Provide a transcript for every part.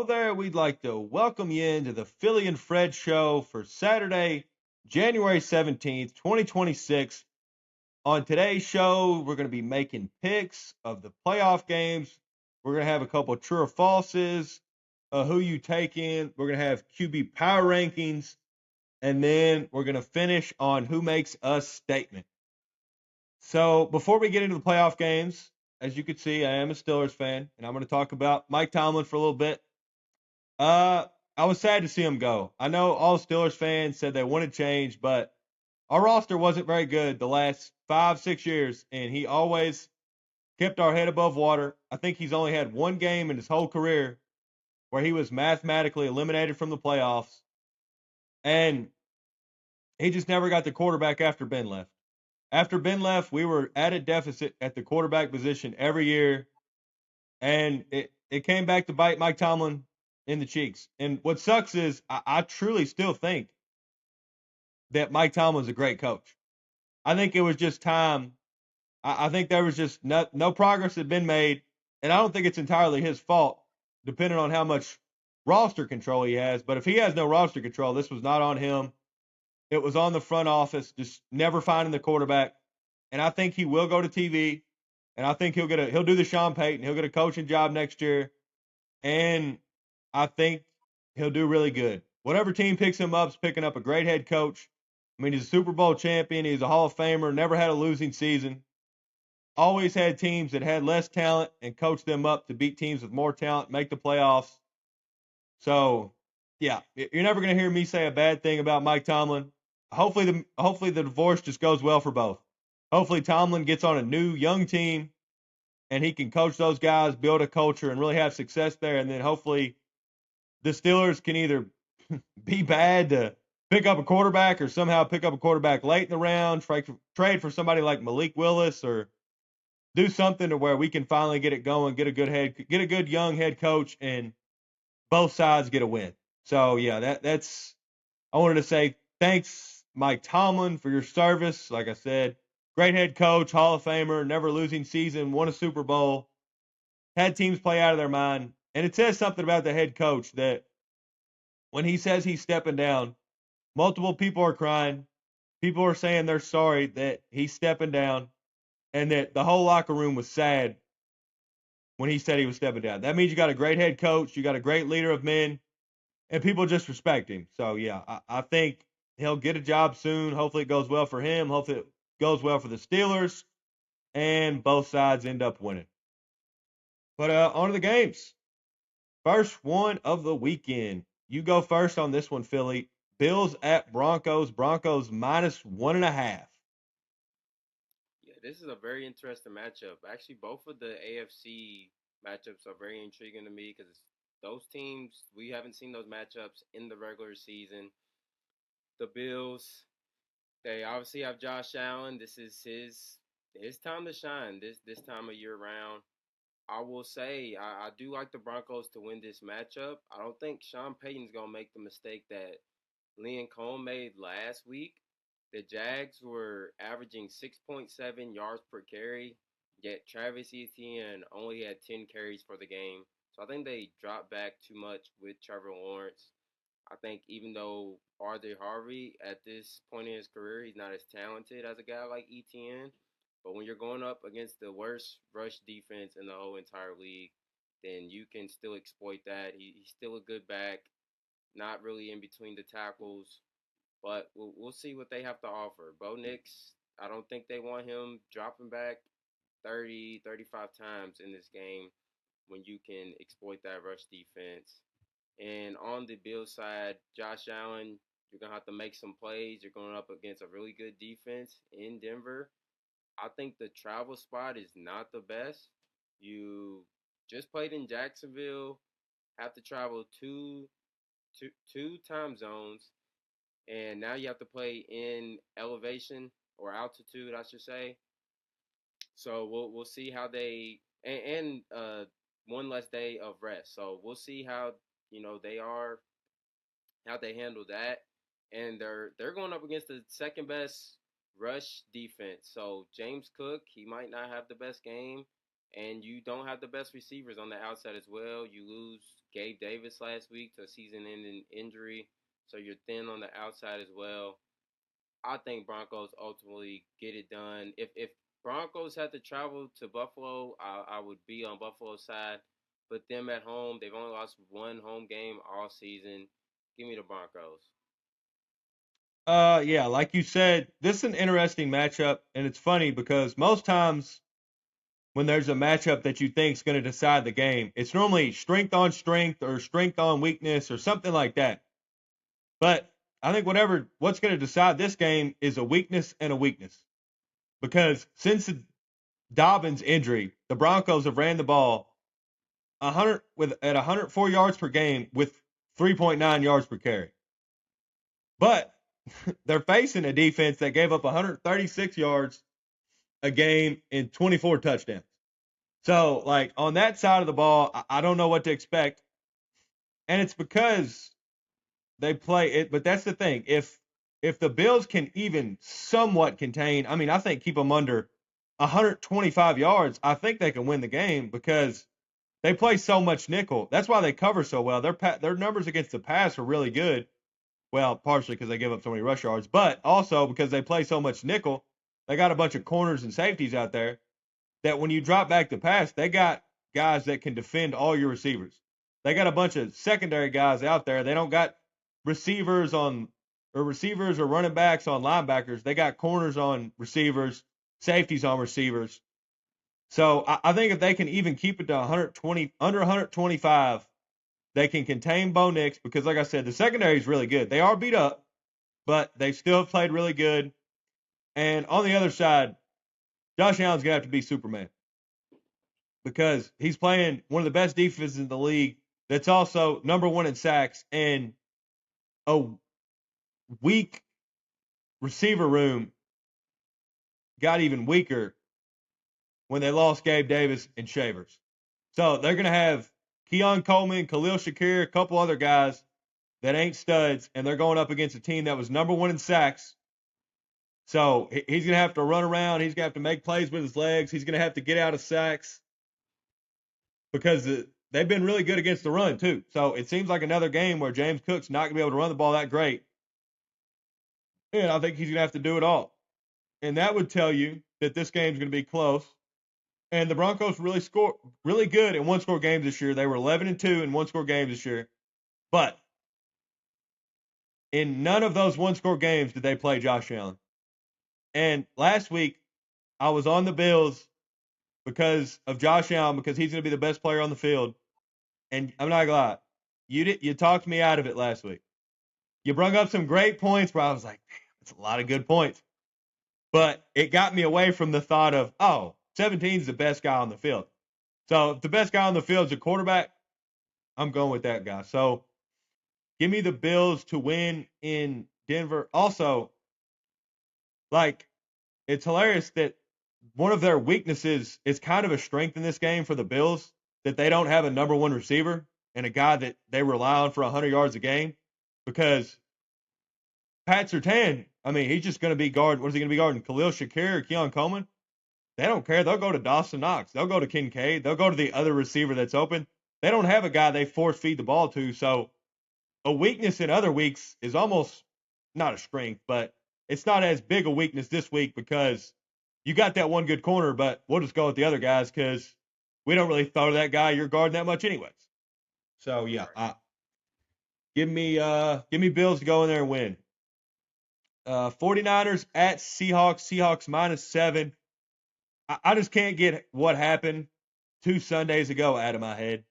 There, we'd like to welcome you into the Philly and Fred show for Saturday, January 17th, 2026. On today's show, we're going to be making picks of the playoff games. We're going to have a couple of true or falses, who you take in. We're going to have QB power rankings, and then we're going to finish on who makes a statement. So before we get into the playoff games, as you can see, I am a Steelers fan, and I'm going to talk about Mike Tomlin for a little bit. Uh, I was sad to see him go. I know all Steelers fans said they wanted change, but our roster wasn't very good the last 5, 6 years, and he always kept our head above water. I think he's only had one game in his whole career where he was mathematically eliminated from the playoffs, and he just never got the quarterback after Ben left. After Ben left, we were at a deficit at the quarterback position every year, and it came back to bite Mike Tomlin in the cheeks. And what sucks is I truly still think that Mike Tomlin's a great coach. I think it was just time. I think there was just no progress had been made, and I don't think it's entirely his fault, depending on how much roster control he has. But if he has no roster control, this was not on him. It was on the front office, just never finding the quarterback. And I think he will go to TV, and I think he'll do the Sean Payton. He'll get a coaching job next year, and I think he'll do really good. Whatever team picks him up is picking up a great head coach. I mean, he's a Super Bowl champion. He's a Hall of Famer. Never had a losing season. Always had teams that had less talent and coached them up to beat teams with more talent, make the playoffs. So, yeah, you're never going to hear me say a bad thing about Mike Tomlin. Hopefully the divorce just goes well for both. Hopefully Tomlin gets on a new young team and he can coach those guys, build a culture, and really have success there. And then hopefully the Steelers can either be bad to pick up a quarterback or somehow pick up a quarterback late in the round, trade for somebody like Malik Willis, or do something to where we can finally get it going, get a good young head coach, and both sides get a win. So yeah, that's I wanted to say thanks, Mike Tomlin, for your service. Like I said, great head coach, Hall of Famer, never losing season, won a Super Bowl, had teams play out of their mind. And it says something about the head coach that when he says he's stepping down, multiple people are crying. People are saying they're sorry that he's stepping down, and that the whole locker room was sad when he said he was stepping down. That means you got a great head coach, you got a great leader of men, and people just respect him. So, yeah, I think he'll get a job soon. Hopefully it goes well for him. Hopefully it goes well for the Steelers, and both sides end up winning. But on to the games. First one of the weekend. You go first on this one, Philly. Bills at Broncos. Broncos minus 1.5. Yeah, this is a very interesting matchup. Actually, both of the AFC matchups are very intriguing to me because those teams, we haven't seen those matchups in the regular season. The Bills, they obviously have Josh Allen. This is his time to shine. This time of year round. I will say I do like the Broncos to win this matchup. I don't think Sean Payton's gonna make the mistake that Liam Cohn made last week. The Jags were averaging 6.7 yards per carry, yet Travis Etienne only had 10 carries for the game. So I think they dropped back too much with Trevor Lawrence. I think even though R.J. Harvey at this point in his career, he's not as talented as a guy like Etienne. But when you're going up against the worst rush defense in the whole entire league, then you can still exploit that. He's still a good back, not really in between the tackles, but we'll see what they have to offer. Bo Nix, I don't think they want him dropping back 30, 35 times in this game when you can exploit that rush defense. And on the Bills side, Josh Allen, you're going to have to make some plays. You're going up against a really good defense in Denver. I think the travel spot is not the best. You just played in Jacksonville, have to travel two time zones, and now you have to play in elevation or altitude, I should say. So we'll see how they and one less day of rest. So we'll see how they are, how they handle that, and they're going up against the second best rush defense. So James Cook, he might not have the best game, and you don't have the best receivers on the outside as well. You lose Gabe Davis last week to a season-ending injury, so you're thin on the outside as well. I think Broncos ultimately get it done. If Broncos had to travel to Buffalo, I would be on Buffalo's side. But them at home, they've only lost one home game all season. Give me the Broncos. Yeah, like you said, this is an interesting matchup, and it's funny because most times when there's a matchup that you think is going to decide the game, it's normally strength on strength or strength on weakness or something like that. But I think what's going to decide this game is a weakness and a weakness. Because since the Dobbins injury, the Broncos have ran the ball 104 yards per game with 3.9 yards per carry. But they're facing a defense that gave up 136 yards a game and 24 touchdowns. So, like on that side of the ball, I don't know what to expect, and it's because they play it. But that's the thing. If the Bills can even somewhat contain, I mean, I think keep them under 125 yards, I think they can win the game because they play so much nickel. That's why they cover so well. Their numbers against the pass are really good. Well, partially because they give up so many rush yards, but also because they play so much nickel. They got a bunch of corners and safeties out there that when you drop back to pass, they got guys that can defend all your receivers. They got a bunch of secondary guys out there. They don't got receivers on or receivers or running backs on linebackers. They got corners on receivers, safeties on receivers. So I think if they can even keep it to 120, under 125, they can contain Bo Nix because, like I said, the secondary is really good. They are beat up, but they still have played really good. And on the other side, Josh Allen's going to have to be Superman because he's playing one of the best defenses in the league that's also number one in sacks and a weak receiver room got even weaker when they lost Gabe Davis and Shavers. So they're going to have Keon Coleman, Khalil Shakir, a couple other guys that ain't studs, and they're going up against a team that was number one in sacks. So he's going to have to run around. He's going to have to make plays with his legs. He's going to have to get out of sacks because they've been really good against the run, too. So it seems like another game where James Cook's not going to be able to run the ball that great. And I think he's going to have to do it all. And that would tell you that this game's going to be close. And the Broncos really good in one-score games this year. They were 11-2 in one-score games this year. But in none of those one-score games did they play Josh Allen. And last week, I was on the Bills because of Josh Allen because he's going to be the best player on the field. And I'm not going to lie, you talked me out of it last week. You brought up some great points where I was like, that's a lot of good points. But it got me away from the thought of, 17 is the best guy on the field. So if the best guy on the field is a quarterback, I'm going with that guy. So give me the Bills to win in Denver. Also, like, it's hilarious that one of their weaknesses is kind of a strength in this game for the Bills, that they don't have a number one receiver and a guy that they rely on for 100 yards a game because Pat Surtain, I mean, he's just going to be guarding. What is he going to be guarding? Khalil Shakir or Keon Coleman? They don't care. They'll go to Dawson Knox. They'll go to Kincaid. They'll go to the other receiver that's open. They don't have a guy they force feed the ball to. So a weakness in other weeks is almost not a strength, but it's not as big a weakness this week because you got that one good corner, but we'll just go with the other guys because we don't really throw to that guy you're guarding that much anyways. So yeah, give me Bills to go in there and win. 49ers at Seahawks. Seahawks -7. I just can't get what happened 2 Sundays ago out of my head.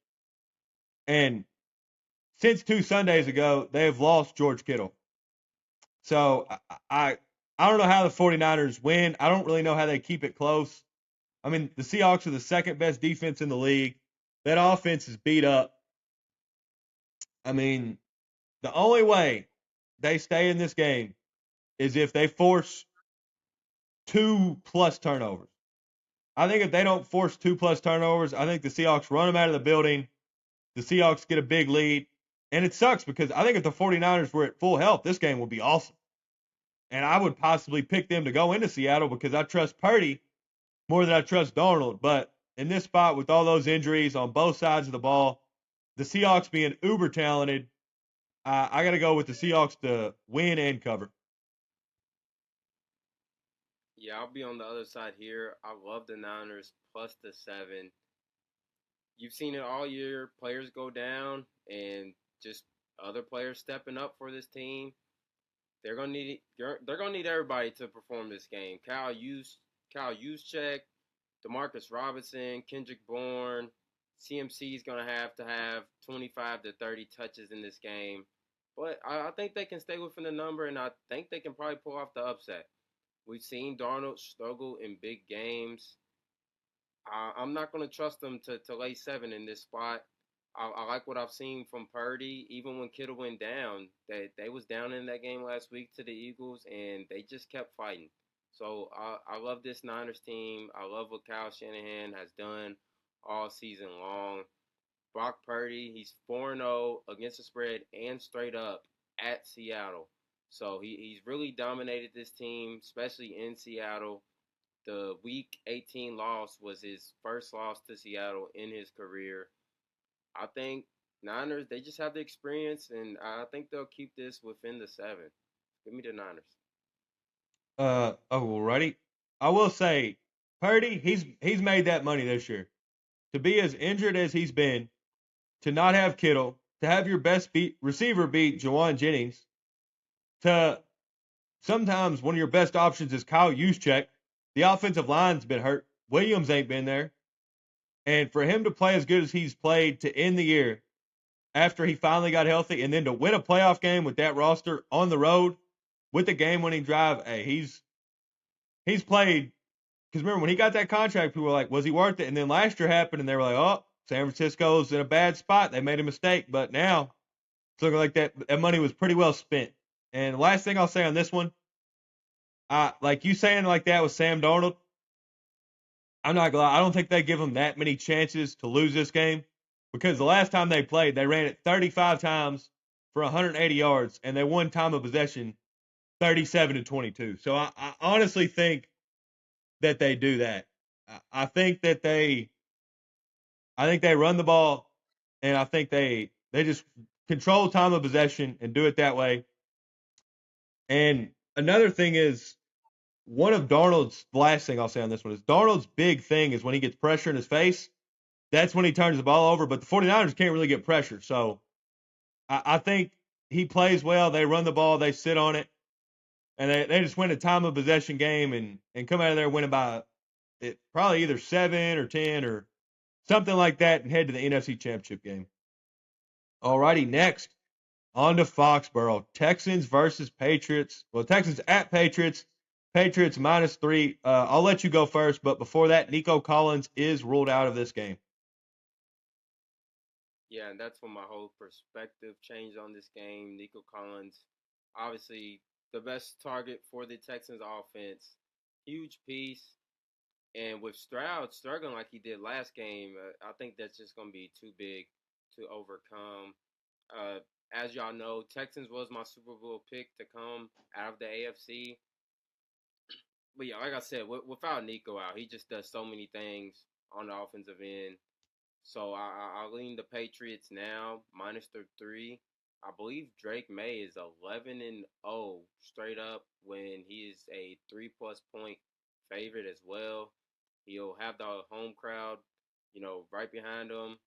And since 2 Sundays ago, they have lost George Kittle. So I don't know how the 49ers win. I don't really know how they keep it close. I mean, the Seahawks are the second best defense in the league. That offense is beat up. I mean, the only way they stay in this game is if they force 2+ turnovers. I think if they don't force 2+ turnovers, I think the Seahawks run them out of the building. The Seahawks get a big lead. And it sucks because I think if the 49ers were at full health, this game would be awesome. And I would possibly pick them to go into Seattle because I trust Purdy more than I trust Darnold. But in this spot with all those injuries on both sides of the ball, the Seahawks being uber talented, I got to go with the Seahawks to win and cover. Yeah, I'll be on the other side here. I love the Niners plus the 7. You've seen it all year. Players go down and just other players stepping up for this team. They're gonna need everybody to perform this game. Kyle Juszczyk, Demarcus Robinson, Kendrick Bourne, CMC is gonna have to have 25 to 30 touches in this game. But I think they can stay within the number, and I think they can probably pull off the upset. We've seen Darnold struggle in big games. I'm not going to trust them to lay 7 in this spot. I like what I've seen from Purdy. Even when Kittle went down, they was down in that game last week to the Eagles, and they just kept fighting. So I love this Niners team. I love what Kyle Shanahan has done all season long. Brock Purdy, he's 4-0 against the spread and straight up at Seattle. So he's really dominated this team, especially in Seattle. The Week 18 loss was his first loss to Seattle in his career. I think Niners, they just have the experience, and I think they'll keep this within the 7. Give me the Niners. Alrighty. I will say, Purdy, he's made that money this year. To be as injured as he's been, to not have Kittle, to have your best receiver beat Jawan Jennings, to sometimes one of your best options is Kyle Juszczyk. The offensive line's been hurt. Williams ain't been there. And for him to play as good as he's played to end the year after he finally got healthy and then to win a playoff game with that roster on the road with the game-winning drive, hey, he's played. Because remember, when he got that contract, people were like, was he worth it? And then last year happened, and they were like, oh, San Francisco's in a bad spot. They made a mistake. But now it's looking like that money was pretty well spent. And the last thing I'll say on this one, like you saying like that with Sam Darnold, I'm not gonna lie, I don't think they give him that many chances to lose this game because the last time they played, they ran it 35 times for 180 yards, and they won time of possession 37 to 22. So I honestly think that they do that. I think that I think they run the ball, and I think they just control time of possession and do it that way. And another thing is one of Darnold's last thing I'll say on this one is Darnold's big thing is when he gets pressure in his face, that's when he turns the ball over. But the 49ers can't really get pressure. So I think he plays well. They run the ball, they sit on it, and they just win a time of possession game and come out of there winning by probably either 7 or 10 or something like that and head to the NFC Championship game. Alrighty, next on to Foxborough. Texans versus Patriots. Well, Texans at Patriots. Patriots -3. I'll let you go first, but before that, Nico Collins is ruled out of this game. Yeah, and that's when my whole perspective changed on this game. Nico Collins, obviously the best target for the Texans offense. Huge piece. And with Stroud struggling like he did last game, I think that's just going to be too big to overcome. Uh, as y'all know, Texans was my Super Bowl pick to come out of the AFC. But yeah, like I said, without Nico out, he just does so many things on the offensive end. So I lean the Patriots now -3. I believe Drake May is 11-0 straight up when he is a 3+ point favorite as well. He'll have the home crowd, right behind him.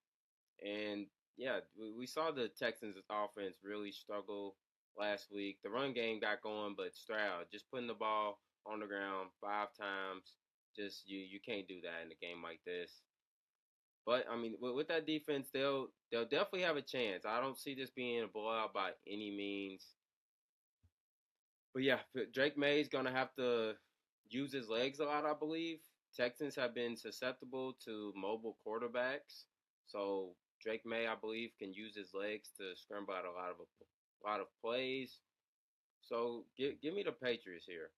And yeah, we saw the Texans offense really struggle last week. The run game got going, but Stroud just putting the ball on the ground 5 times, just you can't do that in a game like this. But I mean, with that defense, they'll definitely have a chance. I don't see this being a blowout by any means. But yeah, Drake May is gonna have to use his legs a lot, I believe. Texans have been susceptible to mobile quarterbacks, so Drake May, I believe, can use his legs to scramble out a lot of plays. So give me the Patriots here.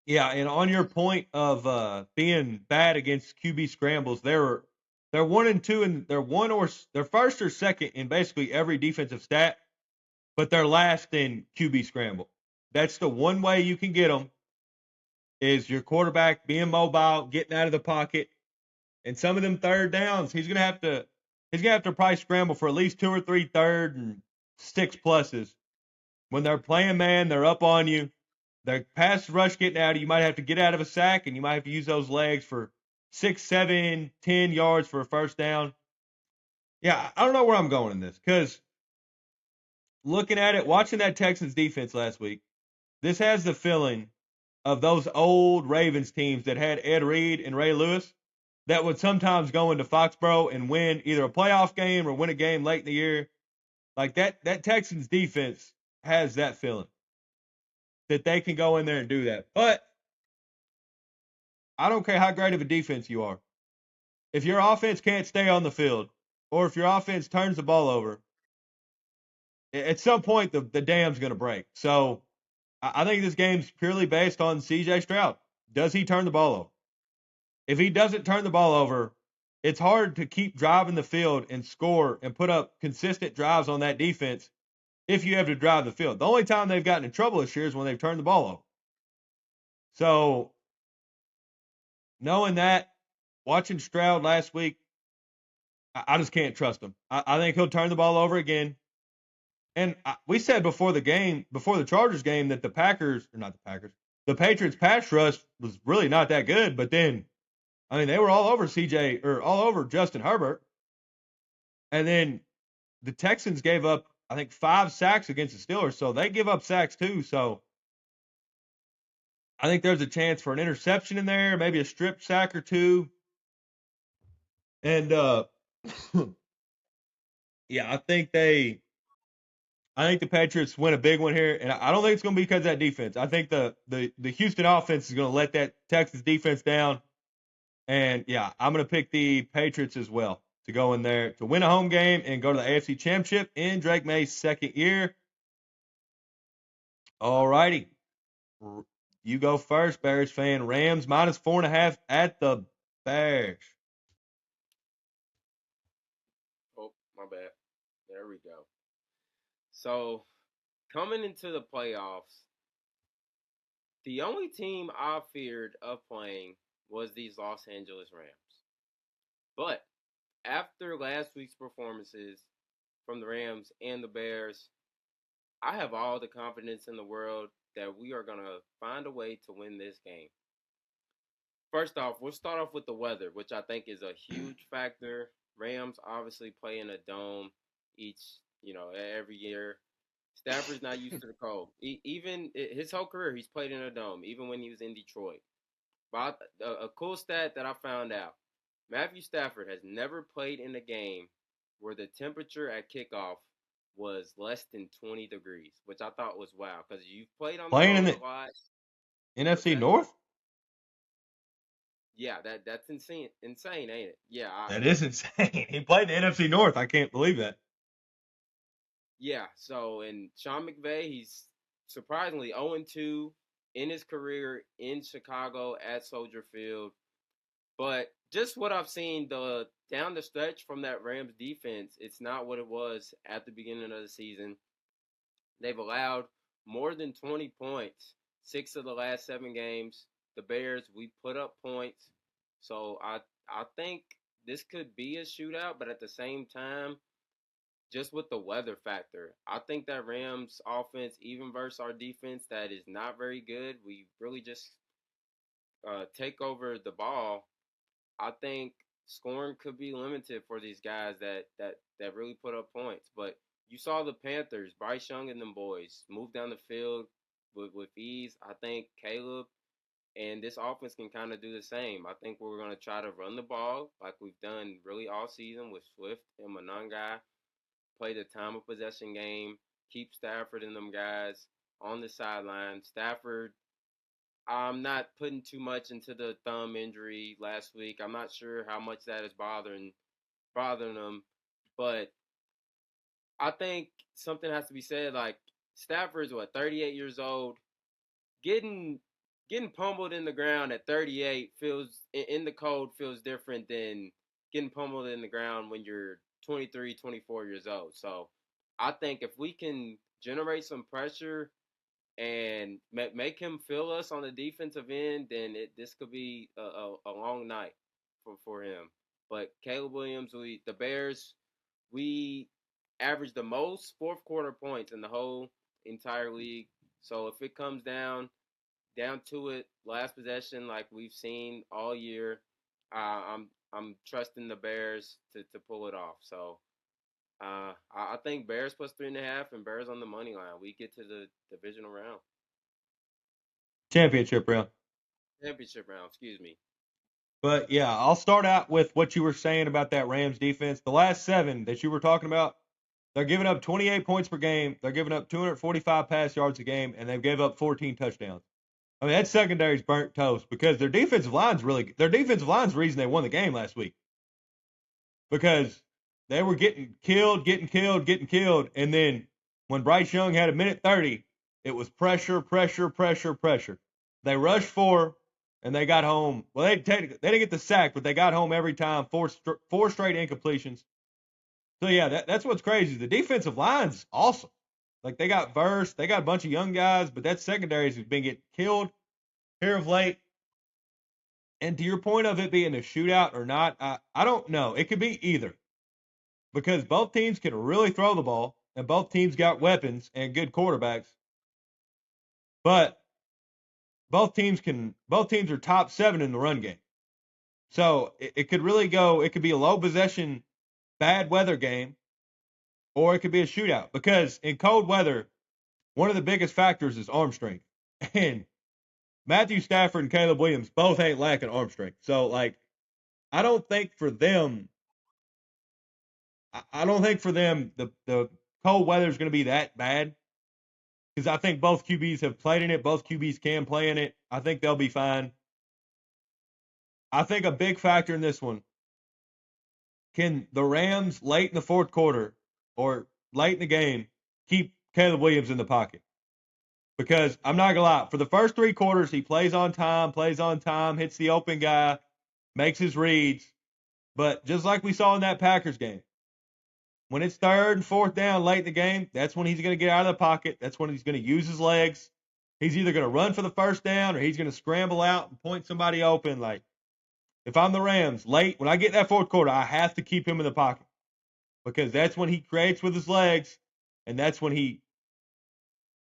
Yeah, and on your point of being bad against QB scrambles, they're 1 and 2 and they're first or second in basically every defensive stat, but they're last in QB scramble. That's the one way you can get them is your quarterback being mobile, getting out of the pocket, and some of them third downs. He's gonna have to. He's gonna have to probably scramble for at least 2 or 3 third and 6 pluses. When they're playing man, they're up on you. The pass rush getting out of you might have to get out of a sack, and you might have to use those legs for 6, 7, 10 yards for a first down. Yeah, I don't know where I'm going in this because looking at it, watching that Texans defense last week, this has the feeling of those old Ravens teams that had Ed Reed and Ray Lewis that would sometimes go into Foxborough and win either a playoff game or win a game late in the year. Like that Texans defense has that feeling that they can go in there and do that. But I don't care how great of a defense you are. If your offense can't stay on the field, or if your offense turns the ball over, at some point the dam's going to break. So I think this game's purely based on C.J. Stroud. Does he turn the ball over? If he doesn't turn the ball over, it's hard to keep driving the field and score and put up consistent drives on that defense if you have to drive the field. The only time they've gotten in trouble this year is when they've turned the ball over. So knowing that, watching Stroud last week, I just can't trust him. I think he'll turn the ball over again. And we said before the game, before the Chargers game, that the Packers, or not the Packers, the Patriots pass rush was really not that good. But then, I mean, they were all over CJ or all over Justin Herbert. And then the Texans gave up, I think, 5 sacks against the Steelers. So they give up sacks too. So I think there's a chance for an interception in there, maybe a strip sack or two. And yeah, I think the Patriots win a big one here, and I don't think it's going to be because of that defense. I think the Houston offense is going to let that Texas defense down, and yeah, I'm going to pick the Patriots as well to go in there to win a home game and go to the AFC Championship in Drake May's second year. All righty, you go first, Bears fan. Rams -4.5 at the Bears. Oh, my bad. There we go. So coming into the playoffs, the only team I feared of playing was these Los Angeles Rams. But after last week's performances from the Rams and the Bears, I have all the confidence in the world that we are going to find a way to win this game. First off, we'll start off with the weather, which I think is a huge factor. Rams obviously play in a dome each, every year. Stafford's not used to the cold. Even his whole career, he's played in a dome, even when he was in Detroit. But a cool stat that I found out: Matthew Stafford has never played in a game where the temperature at kickoff was less than 20 degrees, which I thought was wow because you've played on the Playing in road the a lot. What's NFC that? North? Yeah, that's insane, ain't it? Yeah, That is insane. He played the NFC North. I can't believe that. yeah. So, and Sean McVay, he's surprisingly 0-2 in his career in Chicago at Soldier Field. But just what I've seen down the stretch from that Rams defense, it's not what it was at the beginning of the season. They've allowed more than 20 points 6 of the last 7 games. The Bears, we put up points. So I think this could be a shootout, but at the same time, just with the weather factor, I think that Rams offense, even versus our defense that is not very good, we really just take over the ball. I think scoring could be limited for these guys that really put up points. But you saw the Panthers, Bryce Young and them boys move down the field with ease. I think Caleb and this offense can kind of do the same. I think we're going to try to run the ball like we've done really all season with Swift and Monangai. Play the time of possession game. Keep Stafford and them guys on the sideline. Stafford, I'm not putting too much into the thumb injury last week. I'm not sure how much that is bothering him, but I think something has to be said. Like Stafford's 38 years old, getting pummeled in the ground at 38 feels in the cold feels different than getting pummeled in the ground when you're 23, 24 years old. So I think if we can generate some pressure and make him feel us on the defensive end, then this could be a long night for him. But Caleb Williams, the Bears, we average the most fourth quarter points in the whole entire league. So if it comes down to it, last possession like we've seen all year, I'm trusting the Bears to pull it off. So I think Bears plus 3.5 and Bears on the money line. We get to the divisional round, Championship round. championship round. Excuse me. But yeah, I'll start out with what you were saying about that Rams defense. The last 7 that you were talking about, they're giving up 28 points per game. They're giving up 245 pass yards a game, and they've gave up 14 touchdowns. I mean, that secondary's burnt toast because their defensive line's the reason they won the game last week. Because they were getting killed, and then when Bryce Young had a minute 30, it was pressure, pressure, pressure, pressure. They rushed 4, and they got home. Well, they didn't get the sack, but they got home every time. Four straight incompletions. So yeah, that's what's crazy. The defensive line's awesome. Like they got Verse, they got a bunch of young guys, but that secondary has been getting killed here of late. And to your point of it being a shootout or not, I don't know. It could be either because both teams can really throw the ball and both teams got weapons and good quarterbacks. But both teams are top 7 in the run game. So it could really go. It could be a low possession, bad weather game, or it could be a shootout because in cold weather, one of the biggest factors is arm strength. And Matthew Stafford and Caleb Williams both ain't lacking arm strength. So like, I don't think for them, the cold weather is going to be that bad because I think both QBs have played in it. Both QBs can play in it. I think they'll be fine. I think a big factor in this one, can the Rams late in the fourth quarter or late in the game keep Caleb Williams in the pocket? Because I'm not gonna lie, for the first 3 quarters he plays on time, hits the open guy, makes his reads. But just like we saw in that Packers game, when it's third and fourth down late in the game, that's when he's going to get out of the pocket. That's when he's going to use his legs. He's either going to run for the first down or he's going to scramble out and point somebody open. Like, if I'm the Rams, late, when I get that fourth quarter, I have to keep him in the pocket because that's when he creates with his legs, and that's when he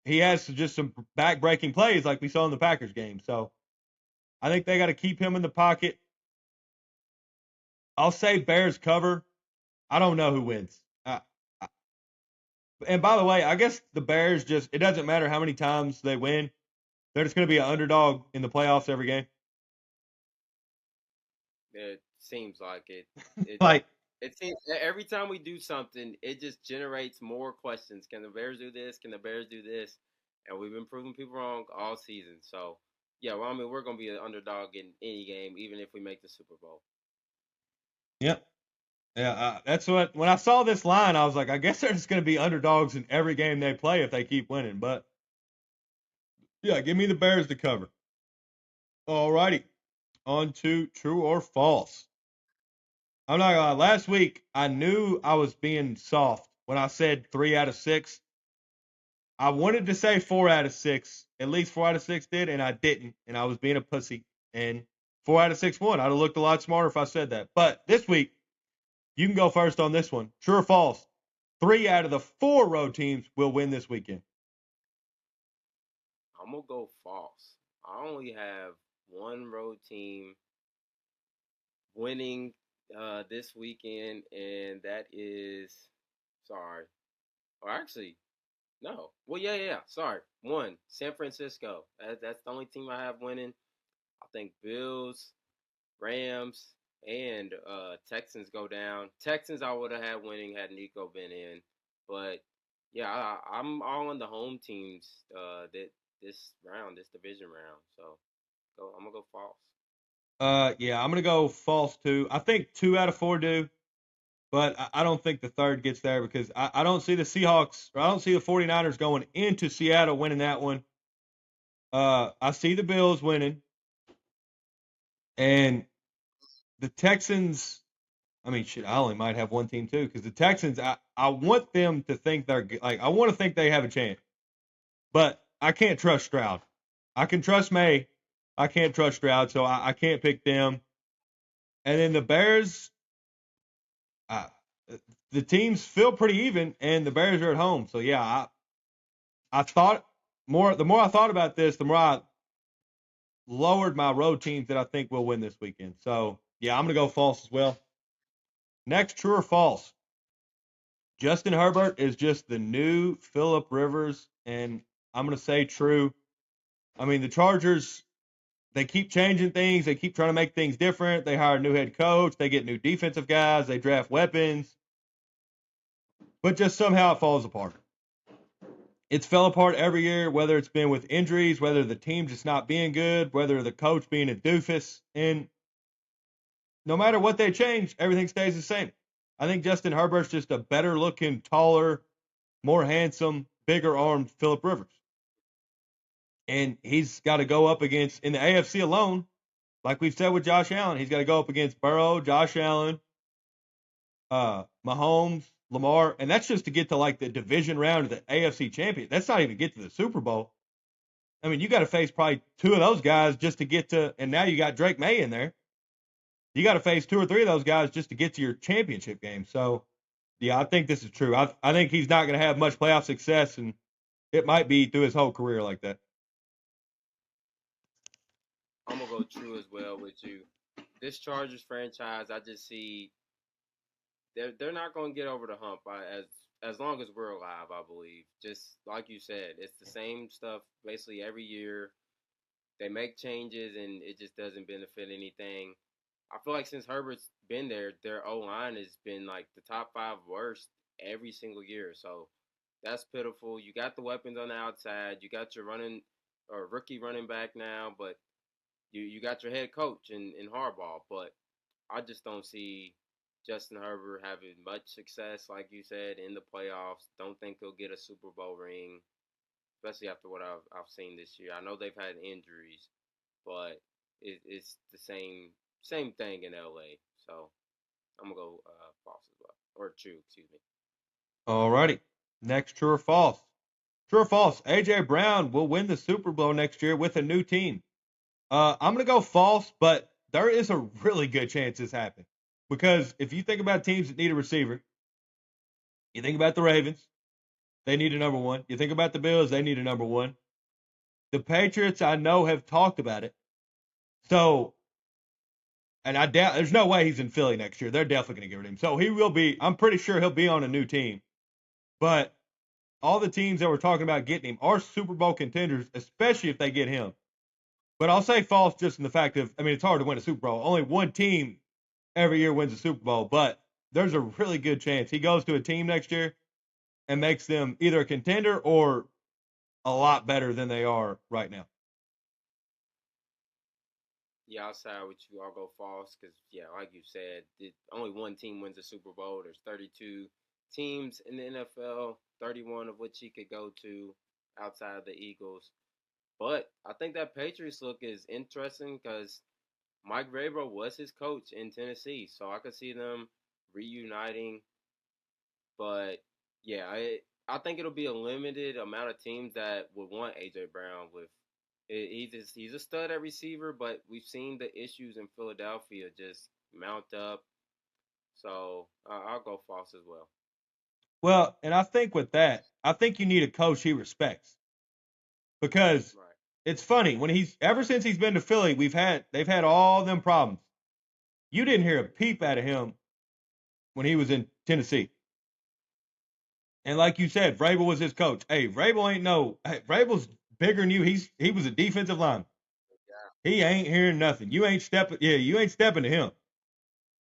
has just some back-breaking plays like we saw in the Packers game. So I think they got to keep him in the pocket. I'll say Bears cover. I don't know who wins. And by the way, I guess the Bears it doesn't matter how many times they win. They're just going to be an underdog in the playoffs every game. It seems like it. It Like, it seems every time we do something, it just generates more questions. Can the Bears do this? Can the Bears do this? And we've been proving people wrong all season. So yeah, well, I mean, we're gonna be an underdog in any game, even if we make the Super Bowl. yep. Yeah, that's when I saw this line, I was like, I guess they're just going to be underdogs in every game they play if they keep winning. But yeah, give me the Bears to cover. All righty. On to true or false. I'm not gonna lie. Last week, I knew I was being soft when I said 3 out of 6. I wanted to say 4 out of 6. At least 4 out of 6 did, and I didn't. And I was being a pussy. And 4 out of 6 won. I'd have looked a lot smarter if I said that. But this week, you can go first on this one. True or false? 3 out of the 4 road teams will win this weekend. I'm gonna go false. I only have one road team winning this weekend, and that is sorry. Or actually, no. Well, yeah. Sorry, one San Francisco. That's the only team I have winning. I think Bills, Rams, and Texans go down. Texans I would have had winning had Nico been in, but yeah, I'm all on the home teams that this round, this division round. So I'm gonna go false. Yeah, I'm gonna go false too. I think 2 out of 4 do, but I don't think the third gets there because I don't see the Seahawks or I don't see the 49ers going into Seattle winning that one. I see the Bills winning, and the Texans. I mean, shit, I only might have one team too because the Texans. I want them to think I want to think they have a chance, but I can't trust Stroud. I can trust May. I can't trust Stroud, so I can't pick them. And then the Bears. Uh, the teams feel pretty even, and the Bears are at home. So yeah, I thought more. The more I thought about this, the more I lowered my road teams that I think will win this weekend. So yeah, I'm gonna go false as well. Next, true or false? Justin Herbert is just the new Phillip Rivers, and I'm gonna say true. I mean, the Chargers, they keep changing things. They keep trying to make things different. They hire a new head coach. They get new defensive guys. They draft weapons. But just somehow it falls apart. It's fell apart every year, whether it's been with injuries, whether the team just not being good, whether the coach being a doofus. And no matter what they change, everything stays the same. I think Justin Herbert's just a better looking, taller, more handsome, bigger armed Phillip Rivers. And he's got to go up against, in the AFC alone, like we've said with Josh Allen, he's got to go up against Burrow, Josh Allen, Mahomes, Lamar, and that's just to get to like the division round of the AFC champion. That's not even to get to the Super Bowl. I mean, you got to face probably two of those guys just to get to, and now you got Drake May in there. You got to face two or three of those guys just to get to your championship game. So, yeah, I think this is true. I think he's not going to have much playoff success, and it might be through his whole career like that. I'm gonna go true as well with you. This Chargers franchise, I just see they're not gonna get over the hump as long as we're alive. I believe. Just like you said, it's the same stuff basically every year. They make changes and it just doesn't benefit anything. I feel like since Herbert's been there, their O line has been like the top five worst every single year. So that's pitiful. You got the weapons on the outside. You got your running or rookie running back now, but you got your head coach in Harbaugh. But I just don't see Justin Herbert having much success, like you said, in the playoffs. Don't think he'll get a Super Bowl ring, especially after what I've seen this year. I know they've had injuries, but it's the same thing in LA. So I'm gonna go false as well, or true, excuse me. All righty. Next, true or false? True or false? AJ Brown will win the Super Bowl next year with a new team. I'm going to go false, but there is a really good chance this happens. Because if you think about teams that need a receiver, you think about the Ravens, they need a number one. You think about the Bills, they need a number one. The Patriots, I know, have talked about it. So, and I doubt there's no way he's in Philly next year. They're definitely going to get rid of him. So he will be, I'm pretty sure he'll be on a new team. But all the teams that we're talking about getting him are Super Bowl contenders, especially if they get him. But I'll say false just in the fact of, I mean, it's hard to win a Super Bowl. Only one team every year wins a Super Bowl, but there's a really good chance he goes to a team next year and makes them either a contender or a lot better than they are right now. Yeah, I'll side with you. I'll go false because, yeah, like you said, only one team wins a Super Bowl. There's 32 teams in the NFL, 31 of which he could go to outside the Eagles. But I think that Patriots look is interesting because Mike Vrabel was his coach in Tennessee, so I could see them reuniting. But yeah, I think it'll be a limited amount of teams that would want AJ Brown with. He's a stud at receiver, but we've seen the issues in Philadelphia just mount up. So I'll go false as well. Well, and I think with that, I think you need a coach he respects because Right. it's funny when he's ever since he's been to Philly, they've had all them problems. You didn't hear a peep out of him when he was in Tennessee. And like you said, Vrabel was his coach. Hey, Vrabel ain't no. Hey, Vrabel's bigger than you. He was a defensive lineman. Yeah. He ain't hearing nothing. You ain't stepping. Yeah, you ain't stepping to him.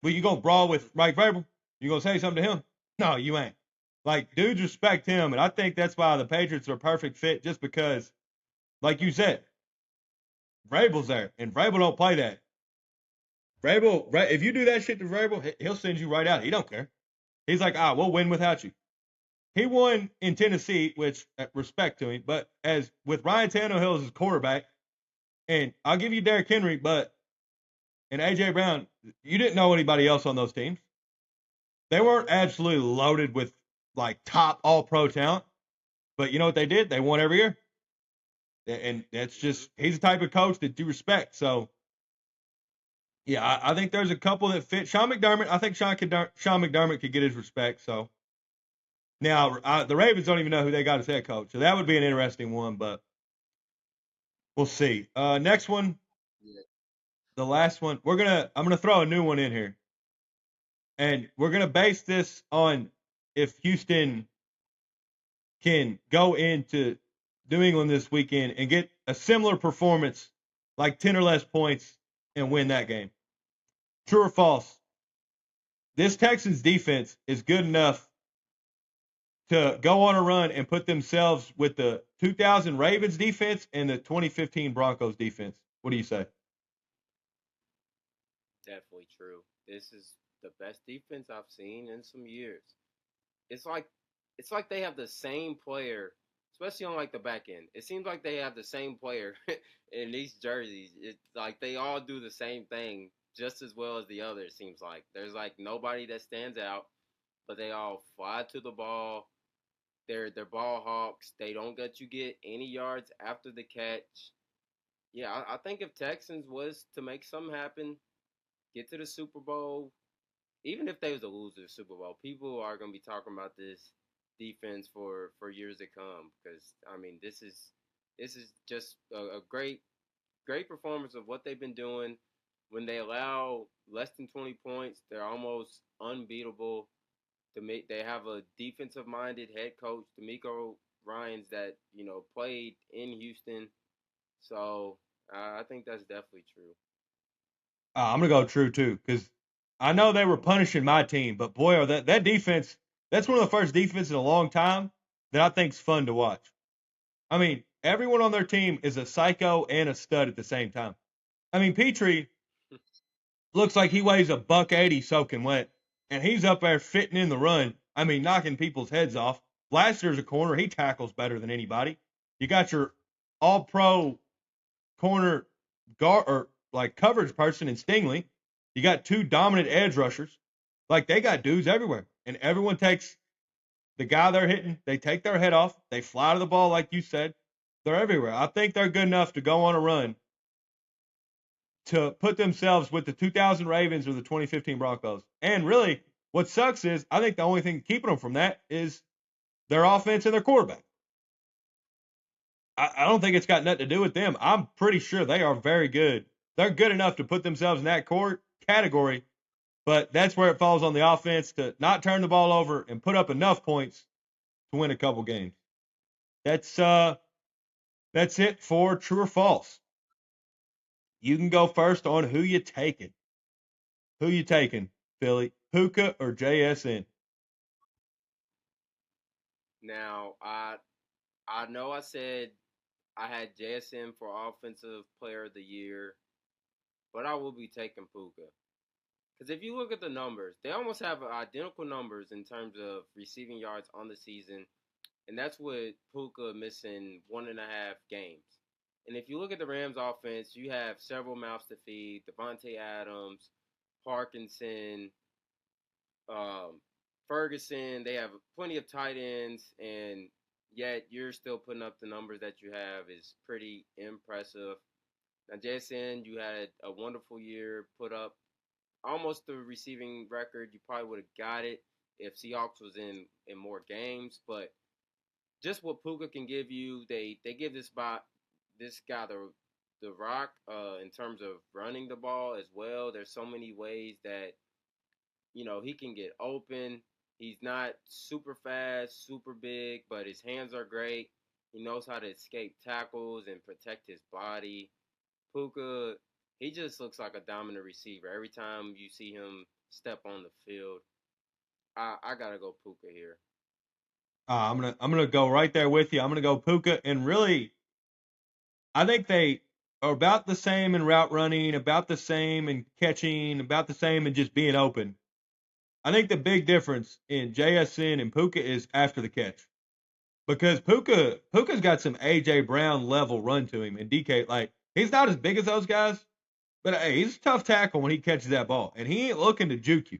But you gonna brawl with Mike Vrabel? You gonna say something to him? No, you ain't. Like dudes respect him, and I think that's why the Patriots are a perfect fit. Just because, like you said, Vrabel's there, and Vrabel don't play that. Vrabel, if you do that shit to Vrabel, he'll send you right out. He don't care. He's like, we'll win without you. He won in Tennessee, which respect to him. But as with Ryan Tannehill as his quarterback, and I'll give you Derrick Henry, but and AJ Brown, you didn't know anybody else on those teams. They weren't absolutely loaded with like top All Pro talent, but you know what they did? They won every year, and that's Hmm. just he's the type of coach that you respect. So Yeah, I think there's a couple that fit. Sean McDermott, I think Sean McDermott could get his respect. So now the Ravens don't even know who they got as head coach, so that would be an interesting one, but we'll see. Next one, Yeah. the last one. I'm gonna throw a new one in here, and we're gonna base this on if Houston can go into New England this weekend and get a similar performance, like 10 or less points, and win that game. True or false? This Texans defense is good enough to go on a run and put themselves with the 2000 Ravens defense and the 2015 Broncos defense. What do you say? Definitely true. This is the best defense I've seen in some years. It's like it's like they have the same player, especially on like the back end. It seems like they have the same player in these jerseys. It's like they all do the same thing just as well as the other. It seems like there's like nobody that stands out, but they all fly to the ball. They're ball hawks. They don't let you get any yards after the catch. Yeah, I think if Texans was to make something happen, get to the Super Bowl, even if they was to lose the Super Bowl, people are gonna be talking about this defense for years to come. Because I mean, this is just a great performance of what they've been doing. When they allow less than 20 points, they're almost unbeatable. They have a defensive minded head coach, D'Amico Ryans, that played in Houston. So I think that's definitely true. I'm gonna go true too because I know they were punishing my team, but boy, are that defense. That's one of the first defenses in a long time that I think's fun to watch. I mean, everyone on their team is a psycho and a stud at the same time. I mean, Petrie looks like he weighs a buck 80 soaking wet, and he's up there fitting in the run. I mean, knocking people's heads off. Last year's a corner, he tackles better than anybody. You got your all-pro corner guard or like coverage person in Stingley. You got two dominant edge rushers. Like they got dudes everywhere, and everyone takes the guy they're hitting. They take their head off. They fly to the ball, like you said. They're everywhere. I think they're good enough to go on a run to put themselves with the 2000 Ravens or the 2015 Broncos. And really, what sucks is I think the only thing keeping them from that is their offense and their quarterback. I don't think it's got nothing to do with them. I'm pretty sure they are very good. They're good enough to put themselves in that category, but that's where it falls on the offense to not turn the ball over and put up enough points to win a couple games. That's that's it for true or false. You can go first on who you taking. Who you taking, Philly? Puka or JSN? Now I know I said I had JSN for Offensive Player of the Year, but I will be taking Puka. Because if you look at the numbers, they almost have identical numbers in terms of receiving yards on the season, and that's with Puka missing 1.5 games. And if you look at the Rams offense, you have several mouths to feed: Devontae Adams, Parkinson, um, Ferguson. They have plenty of tight ends, and yet you're still putting up the numbers that you have is pretty impressive. Now, Jason, you had a wonderful year, put up almost the receiving record. You probably would have got it if Seahawks was in more games, but just what Puka can give you, they give this guy the rock in terms of running the ball as well. There's so many ways that he can get open. He's not super fast, super big, but his hands are great. He knows how to escape tackles and protect his body. Puka, he just looks like a dominant receiver every time you see him step on the field. I gotta go Puka here. I'm gonna go right there with you. I'm gonna go Puka, and really, I think they are about the same in route running, about the same in catching, about the same in just being open. I think the big difference in JSN and Puka is after the catch. Because Puka's got some AJ Brown level run to him, and DK like he's not as big as those guys, but hey, he's a tough tackle when he catches that ball, and he ain't looking to juke you.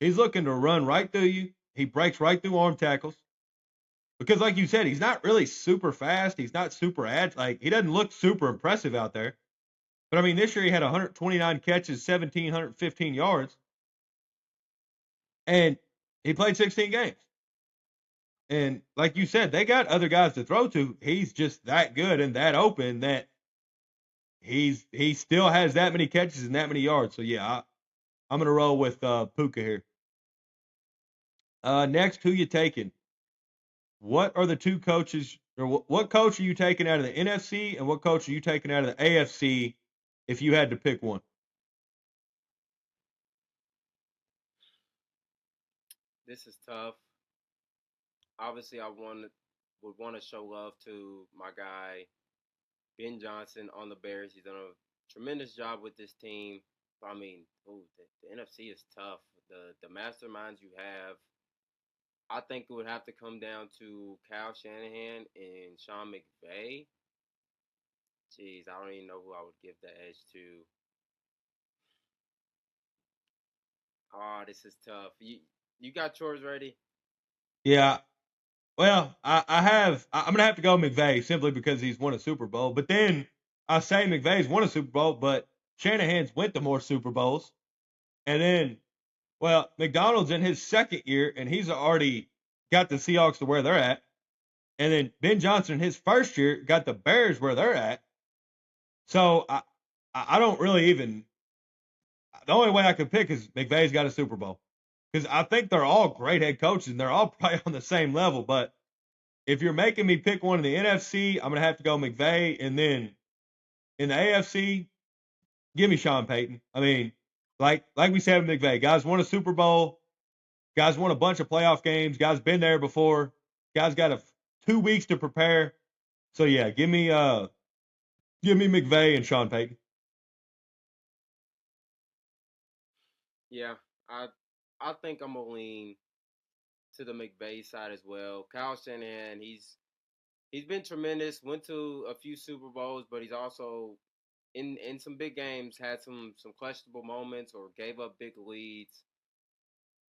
He's looking to run right through you. He breaks right through arm tackles because, like you said, he's not really super fast. He's not super agile. Like he doesn't look super impressive out there, But I mean, this year he had 129 catches, 1,715 yards, and he played 16 games. And like you said, they got other guys to throw to. He's just that good and that open that he still has that many catches and that many yards. So yeah, I'm gonna roll with Puka here. Next, who you taking? What are the two coaches, or what coach are you taking out of the NFC, and what coach are you taking out of the AFC if you had to pick one? This is tough. Obviously, would want to show love to my guy Ben Johnson on the Bears. He's done a tremendous job with this team. I mean, ooh, the NFC is tough. The masterminds you have, I think it would have to come down to Kyle Shanahan and Sean McVay. Jeez, I don't even know who I would give the edge to. Oh, this is tough. You got yours ready? Yeah, well, I'm gonna have to go McVay simply because he's won a Super Bowl. But then I say McVay's won a Super Bowl, but Shanahan's went to more Super Bowls. And then, well, McDonald's in his second year, and he's already got the Seahawks to where they're at. And then Ben Johnson, his first year, got the Bears where they're at. So I don't really even. The only way I could pick is McVay's got a Super Bowl because I think they're all great head coaches and they're all probably on the same level. But if you're making me pick one in the NFC, I'm gonna have to go McVay, and then in the AFC, give me Sean Payton. I mean, like we said with McVay, guys won a Super Bowl, guys won a bunch of playoff games, guys been there before, guys got 2 weeks to prepare. So yeah, give me McVay and Sean Payton. Yeah, I I think I'm gonna lean to the McVay side as well. Kyle Shanahan, he's been tremendous. Went to a few Super Bowls, but he's also in some big games had some questionable moments or gave up big leads,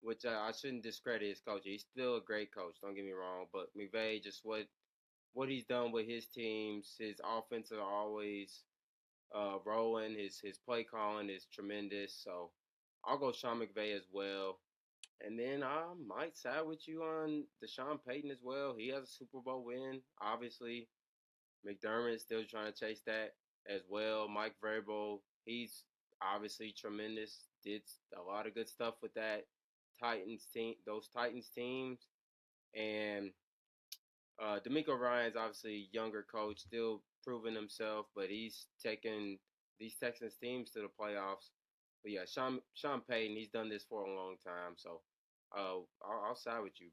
which I shouldn't discredit his coach. He's still a great coach. Don't get me wrong, but McVay just what he's done with his teams, his offense are always rolling. His play calling is tremendous. So I'll go Sean McVay as well. And then I might side with you on Deshaun Payton as well. He has a Super Bowl win. Obviously, McDermott's still trying to chase that as well. Mike Vrabel, he's obviously tremendous. Did a lot of good stuff with that Titans team, those Titans teams. And D'Amico Ryan's obviously a younger coach, still proving himself, but he's taken these Texans teams to the playoffs. But yeah, Sean Payton, he's done this for a long time, so I'll side with you.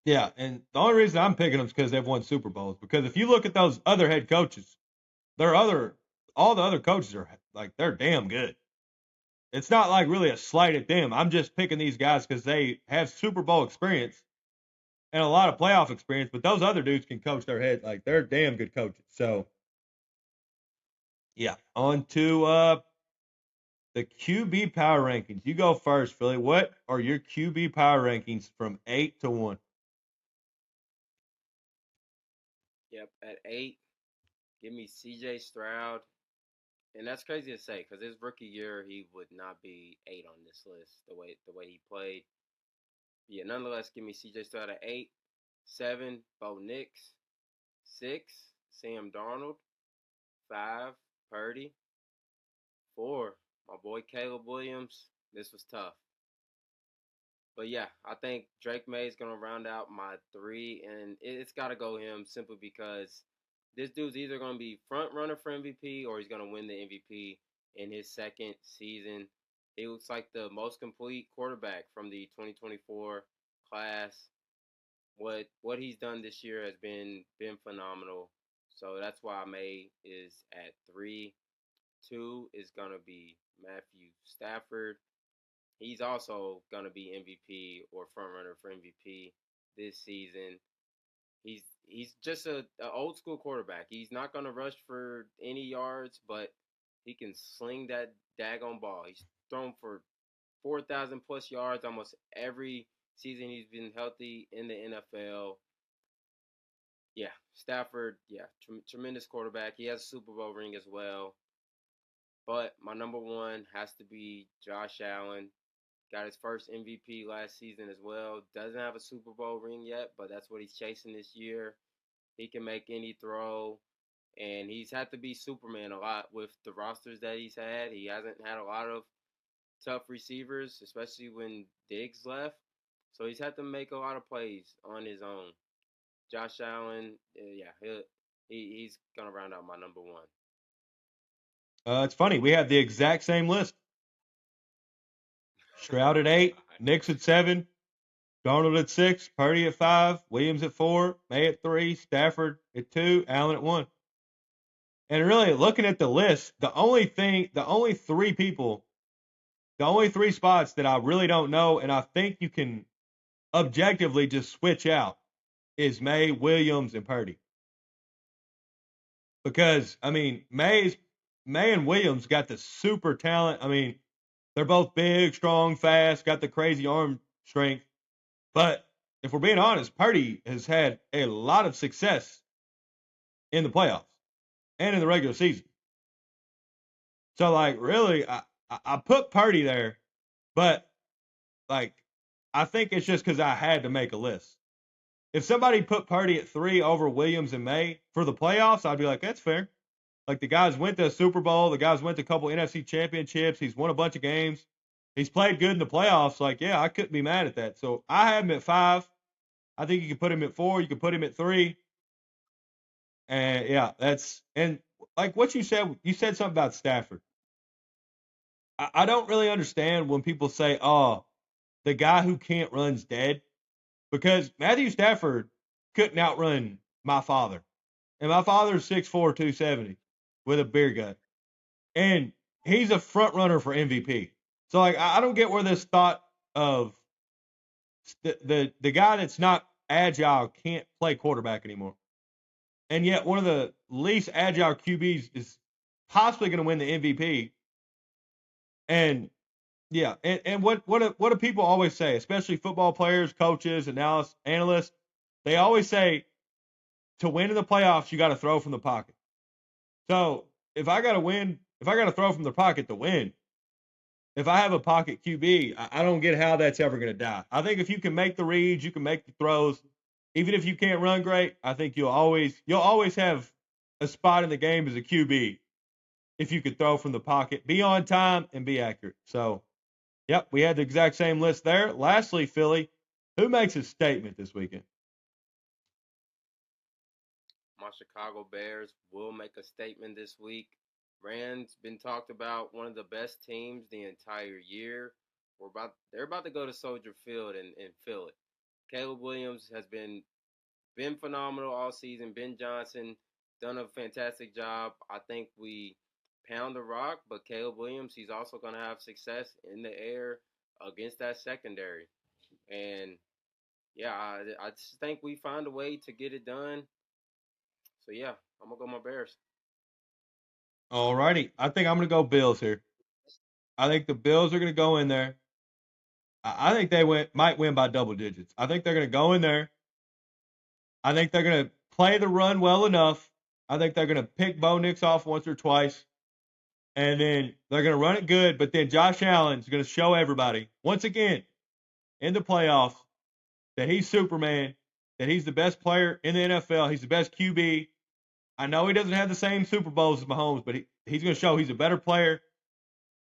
Yeah, and the only reason I'm picking them is because they've won Super Bowls. Because if you look at those other head coaches, their other all the other coaches are like they're damn good. It's not like really a slight at them. I'm just picking these guys because they have Super Bowl experience and a lot of playoff experience. But those other dudes can coach their head like they're damn good coaches. So yeah, on to the QB power rankings. You go first, Philly. What are your QB power rankings from 8 to 1? Yep, at 8, give me C.J. Stroud, and that's crazy to say because his rookie year he would not be 8 on this list the way he played. Yeah, nonetheless, give me C.J. Stroud at 8, 7, Bo Nix, 6, Sam Darnold, 5, Purdy, 4, my boy Caleb Williams. This was tough. But yeah, I think Drake May is gonna round out my 3, and it's got to go him simply because this dude's either gonna be front runner for MVP or he's gonna win the MVP in his second season. He looks like the most complete quarterback from the 2024 class. What he's done this year has been phenomenal. So that's why May is at 3. 2 is gonna be Matthew Stafford. He's also gonna be MVP or front runner for MVP this season. He's just a old school quarterback. He's not gonna rush for any yards, but he can sling that daggone ball. He's thrown for 4,000 plus yards almost every season he's been healthy in the NFL. Yeah, Stafford. Yeah, tremendous quarterback. He has a Super Bowl ring as well. But my number one has to be Josh Allen. Got his first MVP last season as well. Doesn't have a Super Bowl ring yet, but that's what he's chasing this year. He can make any throw, and he's had to be Superman a lot with the rosters that he's had. He hasn't had a lot of tough receivers, especially when Diggs left. So he's had to make a lot of plays on his own. Josh Allen, yeah, he's gonna round out my number one. It's funny. We have the exact same list. Stroud at 8, Knicks at 7, Darnold at 6, Purdy at 5, Williams at 4, May at 3, Stafford at 2, Allen at 1. And really, looking at the list, the only three spots that I really don't know, and I think you can objectively just switch out, is May, Williams, and Purdy. Because I mean, May and Williams got the super talent. I mean, they're both big, strong, fast, got the crazy arm strength. But if we're being honest, Purdy has had a lot of success in the playoffs and in the regular season. So like, really, I put Purdy there, but like, I think it's just because I had to make a list. If somebody put Purdy at 3 over Williams and May for the playoffs, I'd be like, that's fair. Like the guys went to a Super Bowl, the guys went to a couple NFC championships. He's won a bunch of games. He's played good in the playoffs. Like, yeah, I couldn't be mad at that. So I have him at 5. I think you can put him at 4. You can put him at 3. And yeah, and like what you said something about Stafford. I don't really understand when people say, "Oh, the guy who can't run's dead," because Matthew Stafford couldn't outrun my father, and my father's 6'4", 270 with a beer gut, and he's a front runner for MVP. So like, I don't get where this thought of the guy that's not agile can't play quarterback anymore, and yet one of the least agile QBs is possibly going to win the MVP. And yeah, and what do people always say, especially football players, coaches, analysts? They always say to win in the playoffs, you got to throw from the pocket. So if I got to throw from the pocket to win, if I have a pocket QB, I don't get how that's ever going to die. I think if you can make the reads, you can make the throws, even if you can't run great. I think you'll always have a spot in the game as a QB if you could throw from the pocket, be on time, and be accurate. So, yep, we had the exact same list there. Lastly, Philly, who makes a statement this weekend? My Chicago Bears will make a statement this week. Rand's been talked about one of the best teams the entire year. They're about to go to Soldier Field and fill it. Caleb Williams has been phenomenal all season. Ben Johnson done a fantastic job. I think we pound the rock, but Caleb Williams, he's also going to have success in the air against that secondary. And yeah, I just think we find a way to get it done. So yeah, I'm gonna go my Bears. All righty. I think I'm going to go Bills here. I think the Bills are going to go in there. I think might win by double digits. I think they're going to go in there. I think they're going to play the run well enough. I think they're going to pick Bo Nix off once or twice. And then they're going to run it good. But then Josh Allen's going to show everybody, once again, in the playoffs, that he's Superman, that he's the best player in the NFL. He's the best QB. I know he doesn't have the same Super Bowls as Mahomes, but he's going to show he's a better player.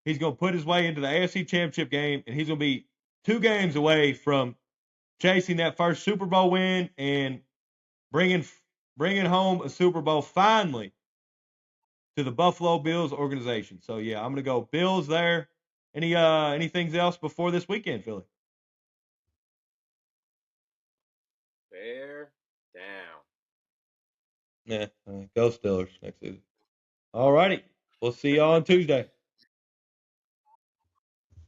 He's going to put his way into the AFC Championship game, and he's going to be 2 games away from chasing that first Super Bowl win and bringing bringing home a Super Bowl finally to the Buffalo Bills organization. So yeah, I'm going to go Bills there. Anything else before this weekend, Philly? Bear down. Yeah, go Steelers next season. All righty, we'll see y'all on Tuesday.